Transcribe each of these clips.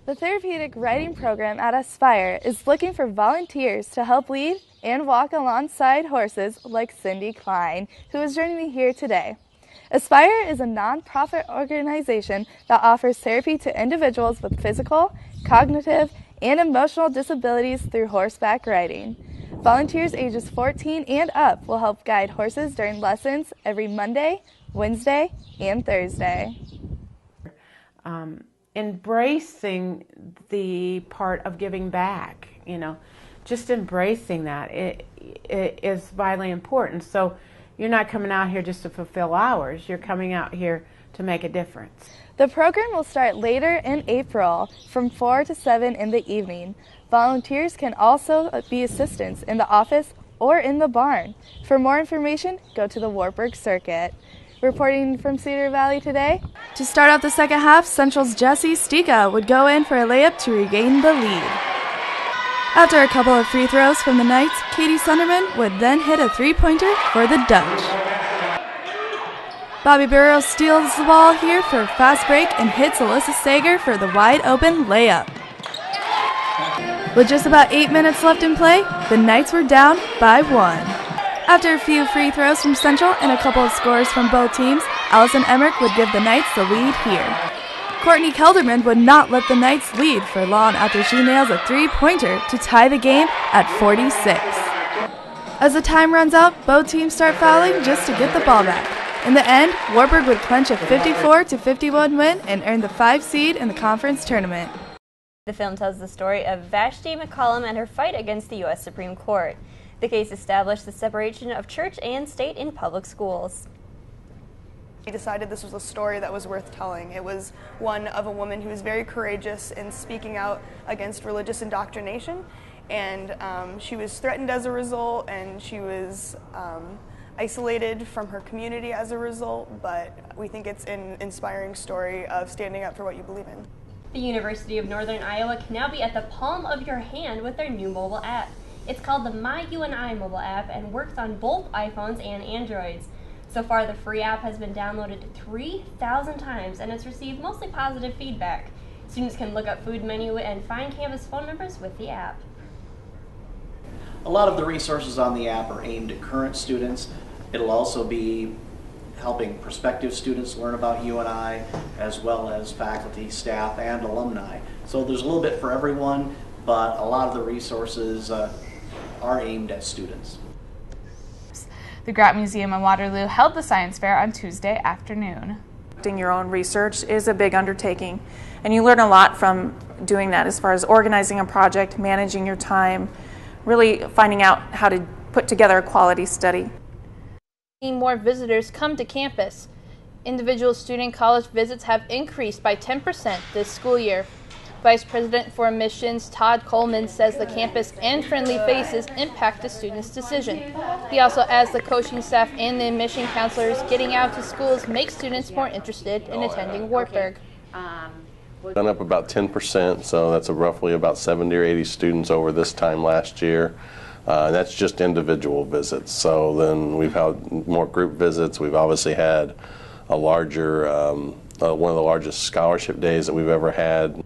The therapeutic riding program at Aspire is looking for volunteers to help lead and walk alongside horses like Cindy Klein, who is joining me here today. Aspire is a nonprofit organization that offers therapy to individuals with physical, cognitive, and emotional disabilities through horseback riding. Volunteers ages 14 and up will help guide horses during lessons every Monday, Wednesday, and Thursday. Embracing the part of giving back, just embracing that it is vitally important. So you're not coming out here just to fulfill hours, you're coming out here to make a difference. The program will start later in April from 4 to 7 in the evening. Volunteers can also be assistants in the office or in the barn. For more information, go to the Wartburg Circuit. Reporting from Cedar Valley today. To start out the second half, Central's Jesse Stika would go in for a layup to regain the lead. After a couple of free throws from the Knights, Katie Sunderman would then hit a three-pointer for the Dutch. Bobby Burrows steals the ball here for a fast break and hits Alyssa Sager for the wide-open layup. With just about 8 minutes left in play, the Knights were down by 1. After a few free throws from Central and a couple of scores from both teams, Allison Emmerich would give the Knights the lead here. Courtney Kelderman would not let the Knights lead for long after she nails a three-pointer to tie the game at 46. As the time runs out, both teams start fouling just to get the ball back. In the end, Wartburg would clinch a 54-51 win and earn the 5 seed in the conference tournament. The film tells the story of Vashti McCollum and her fight against the U.S. Supreme Court. The case established the separation of church and state in public schools. We decided this was a story that was worth telling. It was one of a woman who was very courageous in speaking out against religious indoctrination, and she was threatened as a result, and she was isolated from her community as a result, but we think it's an inspiring story of standing up for what you believe in. The University of Northern Iowa can now be at the palm of your hand with their new mobile app. It's called the My UNI mobile app and works on both iPhones and Androids. So far, the free app has been downloaded 3,000 times and it's received mostly positive feedback. Students can look up food menu and find campus phone numbers with the app. A lot of the resources on the app are aimed at current students. It'll also be helping prospective students learn about UNI, as well as faculty, staff, and alumni. So there's a little bit for everyone, but a lot of the resources are aimed at students. The Grant Museum in Waterloo held the science fair on Tuesday afternoon. Conducting your own research is a big undertaking, and you learn a lot from doing that as far as organizing a project, managing your time, really finding out how to put together a quality study. More visitors come to campus. Individual student college visits have increased by 10% this school year. Vice President for Admissions Todd Coleman says the campus and friendly faces impact the students' decision. He also adds the coaching staff and the admission counselors getting out to schools make students more interested in attending Wartburg. Gone up about 10%, so that's roughly about 70 or 80 students over this time last year. That's just individual visits. So then we've had more group visits. We've obviously had a larger, one of the largest scholarship days that we've ever had.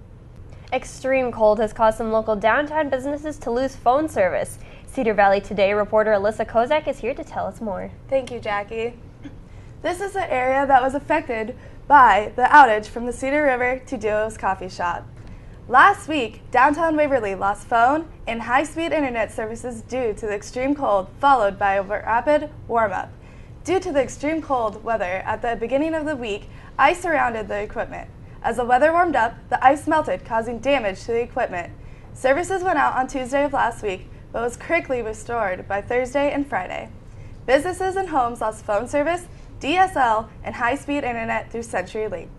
Extreme cold has caused some local downtown businesses to lose phone service. Cedar Valley Today reporter Alyssa Kozak is here to tell us more. Thank you, Jackie. This is the area that was affected by the outage from the Cedar River to Duo's coffee shop. Last week, downtown Waverly lost phone and high-speed internet services due to the extreme cold, followed by a rapid warm-up. Due to the extreme cold weather at the beginning of the week, ice surrounded the equipment. As the weather warmed up, the ice melted, causing damage to the equipment. Services went out on Tuesday of last week, but was quickly restored by Thursday and Friday. Businesses and homes lost phone service, DSL, and high-speed internet through CenturyLink.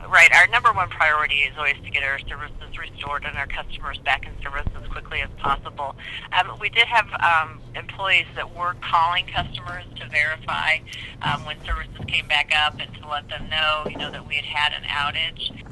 Right. Our number one priority is always to get our services restored and our customers back in service as quickly as possible. We did have employees that were calling customers to verify when services came back up and to let them know, that we had had an outage.